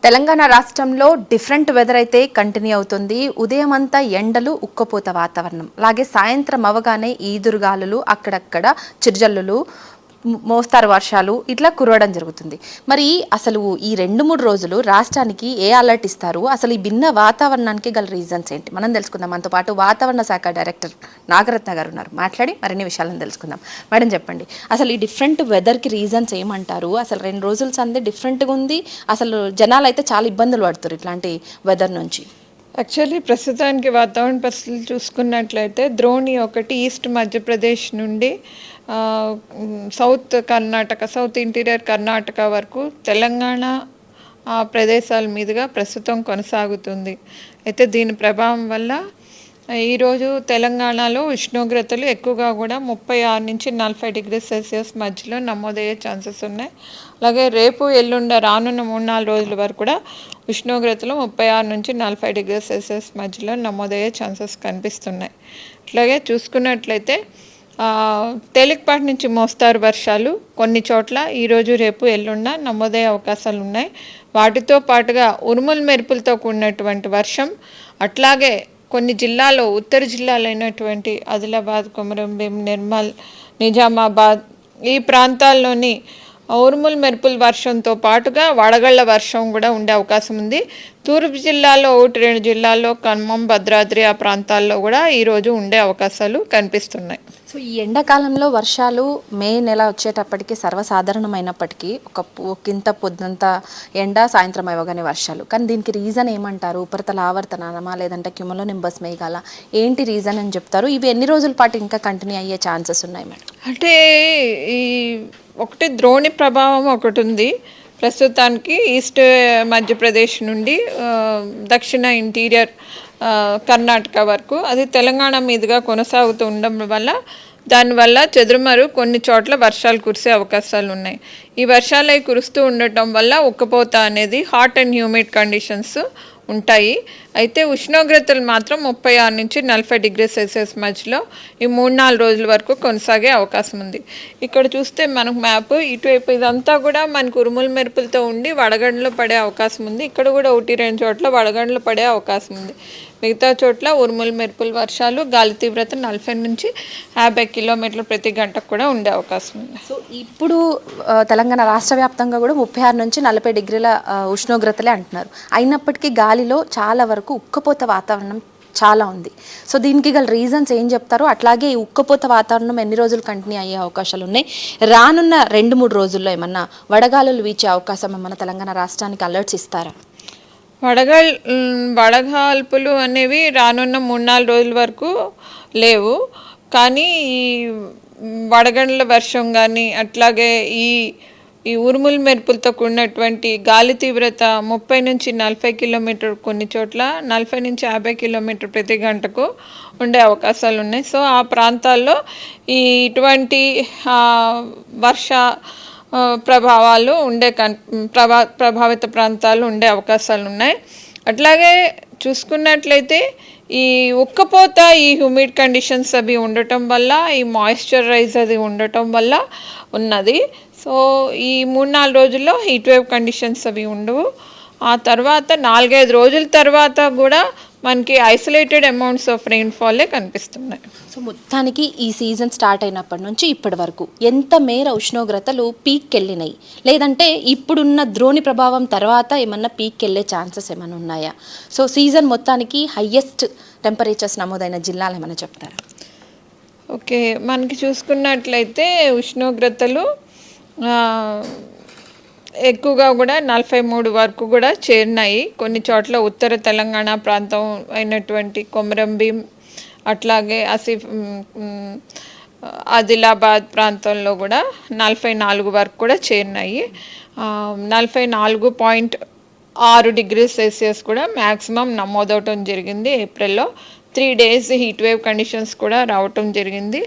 తెలంగాణ రాష్ట్రంలో different weather అయితే continue అవుతుంది. ఉదయం అంతా ఎండలు, ఉక్కపోత వాతావరణం. అలాగే సాయంత్రం అవగానే ఈదురుగాలులు, అక్కడక్కడ చిరుజల్లులు, మోస్తారు వర్షాలు ఇట్లా కురవడం జరుగుతుంది. మరి అసలు ఈ 2-3 రోజులు రాష్ట్రానికి ఏ అలర్ట్ ఇస్తారు? అసలు ఈ భిన్న వాతావరణానికి గల రీజన్స్ ఏంటి? మనం తెలుసుకుందాం. మనతో పాటు వాతావరణ శాఖ డైరెక్టర్ నాగరత్న గారు ఉన్నారు. మాట్లాడి మరిన్ని విషయాలను తెలుసుకుందాం. మేడం చెప్పండి, అసలు ఈ డిఫరెంట్ వెదర్కి రీజన్స్ ఏమంటారు? అసలు 2 రోజుల సందే డిఫరెంట్గా ఉంది. అసలు జనాలు అయితే చాలా ఇబ్బందులు పడుతారు ఇట్లాంటి వెదర్ నుంచి. యాక్చువల్లీ ప్రస్తుతానికి వాతావరణ పరిస్థితులు చూసుకున్నట్లయితే ద్రోణి ఒకటి ఈస్ట్ మధ్యప్రదేశ్ నుండి south Karnataka, south interior Karnataka వరకు తెలంగాణ ప్రదేశాల మీదుగా ప్రస్తుతం కొనసాగుతుంది. అయితే దీని ప్రభావం వల్ల ఈరోజు తెలంగాణలో ఉష్ణోగ్రతలు ఎక్కువగా కూడా 36 నుంచి 40 డిగ్రీ సెల్సియస్ మధ్యలో నమోదయ్యే ఛాన్సెస్ ఉన్నాయి. అలాగే రేపు ఎల్లుండ రానున్న 3-4 రోజుల వరకు కూడా ఉష్ణోగ్రతలు 36 నుంచి 40 డిగ్రీ సెల్సియస్ మధ్యలో నమోదయ్యే ఛాన్సెస్ కనిపిస్తున్నాయి. అట్లాగే చూసుకున్నట్లయితే తేలికపాటి నుంచి మోస్తారు వర్షాలు కొన్ని చోట్ల ఈరోజు రేపు ఎల్లుండ నమోదయ్యే అవకాశాలు ఉన్నాయి. వాటితో పాటుగా ఉరుములు మెరుపులతో కూడినటువంటి వర్షం, అట్లాగే కొన్ని జిల్లాలో ఉత్తర జిల్లాలైనటువంటి ఆదిలాబాద్, కొమరంభీం, నిర్మల్, నిజామాబాద్ ఈ ప్రాంతాల్లోని ఉరుములు మెరుపుల వర్షంతో పాటుగా వడగళ్ల వర్షం కూడా ఉండే అవకాశం ఉంది. తూర్పు జిల్లాలో 1-2 జిల్లాల్లో ఖమ్మం, భద్రాద్రి ఆ ప్రాంతాల్లో కూడా ఈరోజు ఉండే అవకాశాలు కనిపిస్తున్నాయి. సో ఈ ఎండాకాలంలో వర్షాలు మే నెల వచ్చేటప్పటికి సర్వసాధారణమైనప్పటికీ ఒకంత పొద్దుంత ఎండ, సాయంత్రం అవ్వగానే వర్షాలు. కానీ దీనికి రీజన్ ఏమంటారు? ఉపరితల ఆవర్తనమా, లేదంటే క్యుములోనింబస్ మేఘాల, ఏంటి రీజన్ అని చెప్తారు? ఇవి ఎన్ని రోజుల పాటు ఇంకా కంటిన్యూ అయ్యే ఛాన్సెస్ ఉన్నాయి మేడం? అంటే ఈ ఒకటి ద్రోణి ప్రభావం ఒకటి ఉంది. ప్రస్తుతానికి ఈస్ట్ మధ్యప్రదేశ్ నుండి దక్షిణ ఇంటీరియర్ కర్ణాటక వరకు అది తెలంగాణ మీదుగా కొనసాగుతూ ఉండడం వల్ల దానివల్ల చెదురుమరు కొన్ని చోట్ల వర్షాలు కురిసే అవకాశాలు ఉన్నాయి. ఈ వర్షాలు అవి కురుస్తూ ఉండటం వల్ల ఉక్కపోత అనేది హాట్ అండ్ హ్యూమిడ్ కండిషన్స్ ఉంటాయి. అయితే ఉష్ణోగ్రతలు మాత్రం 36 నుంచి 40 డిగ్రీ సెల్సియస్ మధ్యలో ఈ 3-4 రోజుల వరకు కొనసాగే అవకాశం ఉంది. ఇక్కడ చూస్తే మనకు మ్యాప్ ఇటువైపు ఇదంతా కూడా మనకు ఉరుముల మెరుపులతో ఉండి వడగండ్లు పడే అవకాశం ఉంది. ఇక్కడ కూడా 1-2 చోట్ల వడగండ్లు పడే అవకాశం ఉంది. మిగతా చోట్ల ఉరుముల మెరుపుల వర్షాలు, గాలి తీవ్రత 40 నుంచి 50 కిలోమీటర్ల ప్రతి గంటకు కూడా ఉండే అవకాశం ఉంది. సో ఇప్పుడు తెలంగాణ రాష్ట్ర వ్యాప్తంగా కూడా 36 నుంచి 40 డిగ్రీల ఉష్ణోగ్రతలే అంటున్నారు. అయినప్పటికీ గాలిలో చాలా వరకు ఉక్కపోత వాతావరణం చాలా ఉంది. సో దీనికి గల రీజన్స్ ఏం చెప్తారు? అట్లాగే ఈ ఉక్కపోత వాతావరణం ఎన్ని రోజులు కంటిన్యూ అయ్యే అవకాశాలు ఉన్నాయి? రానున్న 2-3 రోజుల్లో ఏమన్నా వడగాలులు వీచే అవకాశం ఏమన్నా తెలంగాణ రాష్ట్రానికి అలర్ట్స్ ఇస్తారా? వడగాల్పులు అనేవి రానున్న 3-4 రోజుల వరకు లేవు. కానీ ఈ వడగండ్ల వర్షం కానీ అట్లాగే ఈ ఉరుముల మెరుపులతో కూడినటువంటి గాలి తీవ్రత 30 నుంచి 40 కిలోమీటర్, కొన్ని చోట్ల 40 నుంచి 50 కిలోమీటర్ ప్రతి గంటకు ఉండే అవకాశాలు ఉన్నాయి. సో ఆ ప్రాంతాల్లో ఇటువంటి వర్ష ప్రభావాలు ఉండే ప్రభావిత ప్రాంతాలు ఉండే అవకాశాలు ఉన్నాయి. అట్లాగే చూసుకున్నట్లయితే ఈ ఉక్కపోత, ఈ హ్యూమిడ్ కండిషన్స్ అవి ఉండటం వల్ల, ఈ మాయిశ్చరైజ్ అది ఉండటం వల్ల ఉన్నది. సో ఈ 3-4 రోజుల్లో హీట్ వేవ్ కండిషన్స్ అవి ఉండవు. ఆ తర్వాత 4-5 రోజుల తర్వాత కూడా మనకి ఐసోలేటెడ్ అమౌంట్స్ ఆఫ్ రెయిన్ఫాలే కనిపిస్తున్నాయి. సో మొత్తానికి ఈ సీజన్ స్టార్ట్ అయినప్పటి నుంచి ఇప్పటి వరకు ఎంత మేర ఉష్ణోగ్రతలు పీక్కి వెళ్ళినాయి? లేదంటే ఇప్పుడున్న ద్రోణి ప్రభావం తర్వాత ఏమన్నా పీక్కి వెళ్ళే ఛాన్సెస్ ఏమైనా ఉన్నాయా? సో సీజన్ మొత్తానికి హయ్యెస్ట్ టెంపరేచర్స్ నమోదైన జిల్లాలు ఏమైనా చెప్తారా? ఓకే, మనకి చూసుకున్నట్లయితే ఉష్ణోగ్రతలు ఎక్కువగా కూడా 43 వరకు కూడా చేరినాయి. కొన్ని చోట్ల ఉత్తర తెలంగాణ ప్రాంతం అయినటువంటి కొమరంభీం, అట్లాగే ఆదిలాబాద్ ప్రాంతంలో కూడా 44 వరకు కూడా చేరినాయి. 44.6 డిగ్రీ సెల్సియస్ కూడా మ్యాక్సిమం నమోదవటం జరిగింది. ఏప్రిల్లో 3 డేస్ హీట్ వేవ్ కండిషన్స్ కూడా రావటం జరిగింది.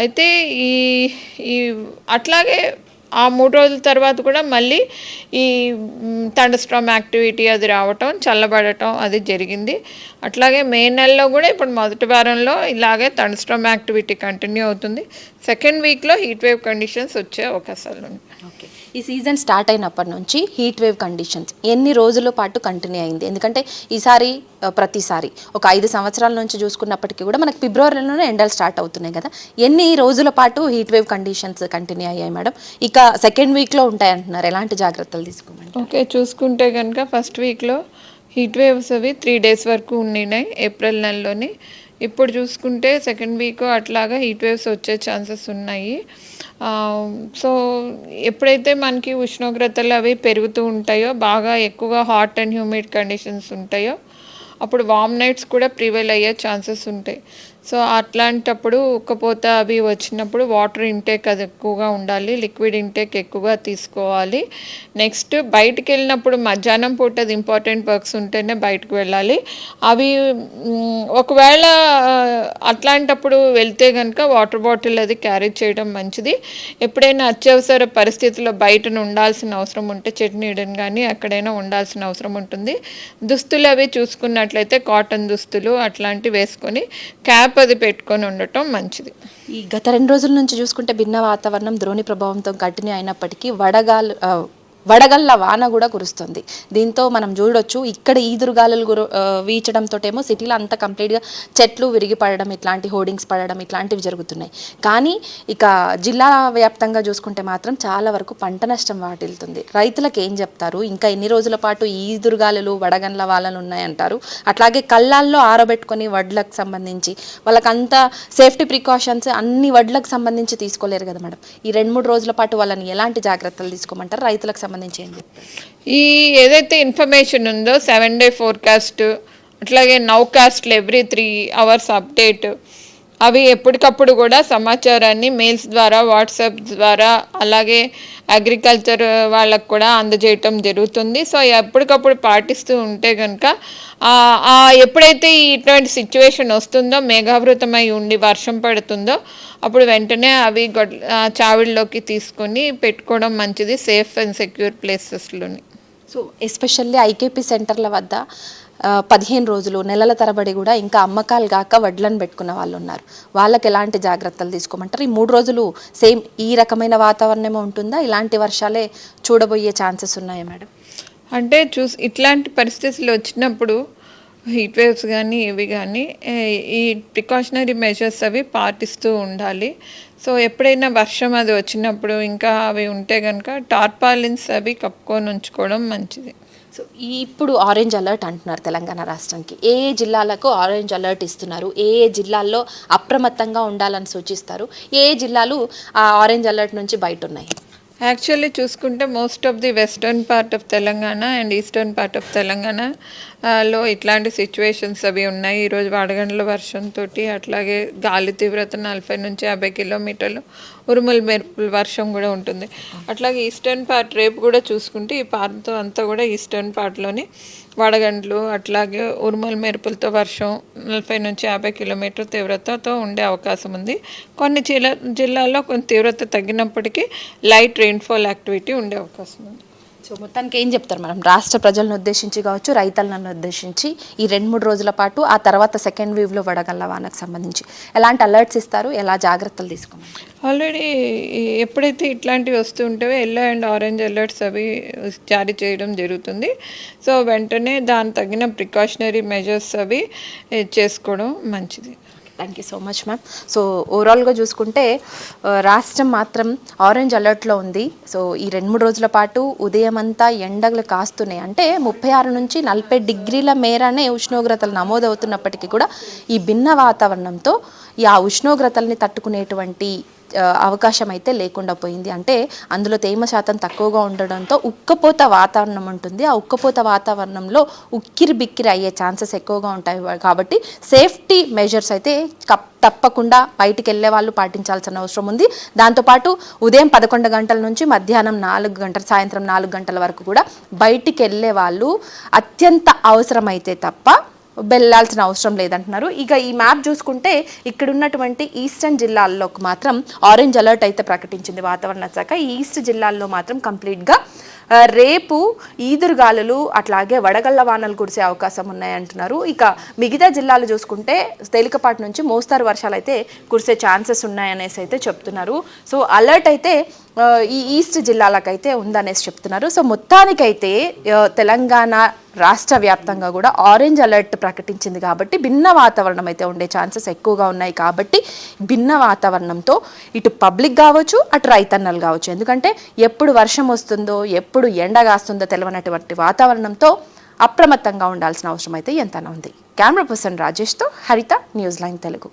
అయితే ఈ అట్లాగే ఆ 3 రోజుల తర్వాత కూడా మళ్ళీ ఈ థండర్స్టార్మ్ యాక్టివిటీ అది రావటం, చల్లబడటం అది జరిగింది. అట్లాగే మే నెలలో కూడా ఇప్పుడు మొదటి వారంలో ఇలాగే థండర్స్టార్మ్ యాక్టివిటీ కంటిన్యూ అవుతుంది. సెకండ్ వీక్లో హీట్ వేవ్ కండిషన్స్ వచ్చే అవకాశాలు ఉన్నాయి. ఓకే. ఈ సీజన్ స్టార్ట్ అయినప్పటి నుంచి హీట్ వేవ్ కండిషన్స్ ఎన్ని రోజుల పాటు కంటిన్యూ అయింది? ఎందుకంటే ఈసారి ప్రతిసారి ఒక 5 సంవత్సరాల నుంచి చూసుకున్నప్పటికీ కూడా మనకి ఫిబ్రవరిలోనే ఎండలు స్టార్ట్ అవుతున్నాయి కదా, ఎన్ని రోజుల పాటు హీట్ వేవ్ కండిషన్స్ కంటిన్యూ అయ్యాయి మేడం? ఇక సెకండ్ వీక్లో ఉంటాయి అంటున్నారు, ఎలాంటి జాగ్రత్తలు తీసుకోమండి? ఓకే, చూసుకుంటే కనుక ఫస్ట్ వీక్లో హీట్ వేవ్స్ అవి 3 days వరకు ఉన్నాయి ఏప్రిల్ నెలలోని. ఇప్పుడు చూసుకుంటే సెకండ్ వీక్ అట్లాగా హీట్ వేవ్స్ వచ్చే ఛాన్సెస్ ఉన్నాయి. సో ఎప్పుడైతే మనకి ఉష్ణోగ్రతలు అవి పెరుగుతూ ఉంటాయో, బాగా ఎక్కువగా హాట్ అండ్ హ్యూమిడ్ కండిషన్స్ ఉంటాయో, అప్పుడు వామ్ నైట్స్ కూడా ప్రివైల్ అయ్యే ఛాన్సెస్ ఉంటాయి. సో అట్లాంటప్పుడు ఉక్కపోత అవి వచ్చినప్పుడు వాటర్ ఇంటేక్ అది ఎక్కువగా ఉండాలి, లిక్విడ్ ఇంటేక్ ఎక్కువగా తీసుకోవాలి. నెక్స్ట్ బయటికి వెళ్ళినప్పుడు మధ్యాహ్నం పూట అది ఇంపార్టెంట్ వర్క్స్ ఉంటేనే బయటకు వెళ్ళాలి. అవి ఒకవేళ అట్లాంటప్పుడు వెళ్తే కనుక వాటర్ బాటిల్ అది క్యారీ చేయడం మంచిది. ఎప్పుడైనా అత్యవసర పరిస్థితుల్లో బయట ఉండాల్సిన అవసరం ఉంటే చెట్టు నీడని కానీ ఎక్కడైనా ఉండాల్సిన అవసరం ఉంటుంది. దుస్తులు అవి చూసుకున్నట్లయితే కాటన్ దుస్తులు అట్లాంటివి వేసుకొని క్యాప్ అది పెట్టుకొని ఉండటం మంచిది. ఈ గత 2 రోజుల నుంచి చూసుకుంటే భిన్న వాతావరణం ద్రోణి ప్రభావంతో కంటిన్యూ అయినప్పటికీ వడగళ్ళ వాన కూడా కురుస్తుంది. దీంతో మనం చూడొచ్చు ఇక్కడ ఈదురుగాలులు వీచడంతో ఏమో సిటీలో అంతా కంప్లీట్గా చెట్లు విరిగి పడడం, ఇట్లాంటి హోర్డింగ్స్ పడడం ఇట్లాంటివి జరుగుతున్నాయి. కానీ ఇక జిల్లా వ్యాప్తంగా చూసుకుంటే మాత్రం చాలా వరకు పంట నష్టం వాటిల్తుంది. రైతులకు ఏం చెప్తారు? ఇంకా ఎన్ని రోజుల పాటు ఈదురుగాలులు వడగళ్ళ వానలు ఉన్నాయంటారు? అట్లాగే కళ్ళాల్లో ఆరబెట్టుకొని వడ్లకు సంబంధించి వాళ్ళకంతా సేఫ్టీ ప్రికాషన్స్ అన్ని వడ్లకు సంబంధించి తీసుకోలేరు కదా మేడం. ఈ 2-3 రోజుల పాటు వాళ్ళని ఎలాంటి జాగ్రత్తలు తీసుకోమంటారు? రైతులకు సంబంధించి ఏం చెప్తారు? ఈ ఏదైతే ఇన్ఫర్మేషన్ ఉందో 7-day ఫోర్కాస్ట్, అట్లాగే నౌకాస్ట్లు ఎవ్రీ 3 hours అప్డేట్, అవి ఎప్పటికప్పుడు కూడా సమాచారాన్ని మెయిల్స్ ద్వారా, వాట్సాప్ ద్వారా, అలాగే అగ్రికల్చర్ వాళ్ళకు కూడా అందజేయటం జరుగుతుంది. సో ఎప్పటికప్పుడు పాటిస్తూ ఉంటే కనుక ఎప్పుడైతే ఇటువంటి సిచ్యువేషన్ వస్తుందో, మేఘావృతమై ఉండి వర్షం పడుతుందో, అప్పుడు వెంటనే అవి చావిడిలోకి తీసుకొని పెట్టుకోవడం మంచిది, సేఫ్ అండ్ సెక్యూర్ ప్లేసెస్లోని. సో ఎస్పెషల్లీ ఐకేపీ సెంటర్ల వద్ద 15 రోజులు, నెలల తరబడి కూడా ఇంకా అమ్మకాలు కాక వడ్లను పెట్టుకున్న వాళ్ళు ఉన్నారు. వాళ్ళకి ఎలాంటి జాగ్రత్తలు తీసుకోమంటారు? ఈ 3 రోజులు సేమ్ ఈ రకమైన వాతావరణమే ఉంటుందా? ఇలాంటి వర్షాలే చూడబోయే ఛాన్సెస్ ఉన్నాయా మేడం? అంటే ఇట్లాంటి పరిస్థితులు వచ్చినప్పుడు హీట్ వేవ్స్ కానీ ఇవి కానీ ఈ ప్రికాషనరీ మెజర్స్ అవి పాటిస్తూ ఉండాలి. సో ఎప్పుడైనా వర్షం అది వచ్చినప్పుడు ఇంకా అవి ఉంటే కనుక టార్పాలిన్స్ అవి కప్పుకొని ఉంచుకోవడం మంచిది. సో ఇప్పుడు ఆరెంజ్ అలర్ట్ అంటున్నారు తెలంగాణ రాష్ట్రానికి. ఏ జిల్లాలకు ఆరెంజ్ అలర్ట్ ఇస్తున్నారు? ఏ జిల్లాల్లో అప్రమత్తంగా ఉండాలని సూచిస్తారు? ఏ జిల్లాలు ఆ ఆరెంజ్ అలర్ట్ నుంచి బయట ఉన్నాయి? యాక్చువల్లీ చూసుకుంటే most of the western part of Telangana and eastern part of Telangana లో ఇట్లాంటి సిచ్యువేషన్స్ అవి ఉన్నాయి. ఈరోజు వడగండ్ల వర్షంతో, అట్లాగే గాలి తీవ్రత 40 నుంచి 50 కిలోమీటర్లు, ఉరుములు మెరుపుల వర్షం కూడా ఉంటుంది. అట్లాగే ఈస్టర్న్ పార్ట్ రేపు కూడా చూసుకుంటే ఈ ప్రాంతం అంతా కూడా ఈస్టర్న్ పార్ట్లోని వడగండ్లు, అట్లాగే ఉరుముల మెరుపులతో వర్షం 40 నుంచి 50 కిలోమీటర్ తీవ్రతతో ఉండే అవకాశం ఉంది. కొన్ని జిల్లాల్లో కొంత తీవ్రత తగ్గినప్పటికీ లైట్ రెయిన్ఫాల్ యాక్టివిటీ ఉండే అవకాశం ఉంది. సో మొత్తానికి ఏం చెప్తారు మనం రాష్ట్ర ప్రజలను ఉద్దేశించి కావచ్చు, రైతులను ఉద్దేశించి ఈ 2-3 రోజుల పాటు, ఆ తర్వాత సెకండ్ వేవ్లో వడగళ్ళ వానకు సంబంధించి ఎలాంటి అలర్ట్స్ ఇస్తారు? ఎలా జాగ్రత్తలు తీసుకోమంటారు? ఆల్రెడీ ఎప్పుడైతే ఇట్లాంటివి వస్తూ ఉంటావో ఎల్లో అండ్ ఆరెంజ్ అలర్ట్స్ అవి జారీ చేయడం జరుగుతుంది. సో వెంటనే దానికి తగిన ప్రికాషనరీ మెజర్స్ అవి చేసుకోవడం మంచిది. Thank you so much ma'am. So ఓవరాల్గా చూసుకుంటే రాష్ట్రం మాత్రం ఆరెంజ్ అలర్ట్లో ఉంది. సో ఈ 2-3 రోజుల పాటు ఉదయం అంతా ఎండలు కాస్తున్నాయి. అంటే 36 నుంచి 40 డిగ్రీల మేరనే ఉష్ణోగ్రతలు నమోదవుతున్నప్పటికీ కూడా ఈ భిన్న వాతావరణంతో ఆ ఉష్ణోగ్రతల్ని తట్టుకునేటువంటి అవకాశం అయితే లేకుండా పోయింది. అంటే అందులో తేమ శాతం తక్కువగా ఉండడంతో ఉక్కపోత వాతావరణం ఉంటుంది. ఆ ఉక్కపోత వాతావరణంలో ఉక్కిరి బిక్కిరి అయ్యే ఛాన్సెస్ ఎక్కువగా ఉంటాయి. కాబట్టి సేఫ్టీ మెజర్స్ అయితే తప్పకుండా బయటికి వెళ్ళే వాళ్ళు పాటించాల్సిన అవసరం ఉంది. దాంతోపాటు ఉదయం 11 గంటల నుంచి మధ్యాహ్నం 4 గంటల, సాయంత్రం 4 గంటల వరకు కూడా బయటికి వెళ్ళే వాళ్ళు అత్యంత అవసరమైతే తప్ప వెళ్ళాల్సిన అవసరం లేదంటున్నారు. ఇక ఈ మ్యాప్ చూసుకుంటే ఇక్కడ ఉన్నటువంటి ఈస్టర్న్ జిల్లాల్లోకి మాత్రం ఆరెంజ్ అలర్ట్ అయితే ప్రకటించింది వాతావరణ శాఖ. ఈ ఈస్ట్ జిల్లాల్లో మాత్రం కంప్లీట్గా రేపు ఈదురుగాలులు అట్లాగే వడగళ్ల వానలు కురిసే అవకాశం ఉన్నాయంటున్నారు. ఇక మిగతా జిల్లాలు చూసుకుంటే తేలికపాటి నుంచి మోస్తారు వర్షాలు అయితే కురిసే ఛాన్సెస్ ఉన్నాయనేసి అయితే చెప్తున్నారు. సో అలర్ట్ అయితే ఈ ఈస్ట్ జిల్లాలకైతే ఉందనేసి చెప్తున్నారు. సో మొత్తానికైతే తెలంగాణ రాష్ట్ర వ్యాప్తంగా కూడా ఆరెంజ్ అలర్ట్ ప్రకటించింది కాబట్టి భిన్న వాతావరణం అయితే ఉండే ఛాన్సెస్ ఎక్కువగా ఉన్నాయి. కాబట్టి భిన్న వాతావరణంతో ఇటు పబ్లిక్ కావచ్చు, అటు రైతన్నలు కావచ్చు, ఎందుకంటే ఎప్పుడు వర్షం వస్తుందో ఎప్పుడు ఎండ కాస్తుందో తెలియనటువంటి వాతావరణంతో అప్రమత్తంగా ఉండాల్సిన అవసరం అయితే ఎంతైనా ఉంది. కెమెరా పర్సన్ రాజేష్తో హరిత, న్యూస్ లైన్ తెలుగు.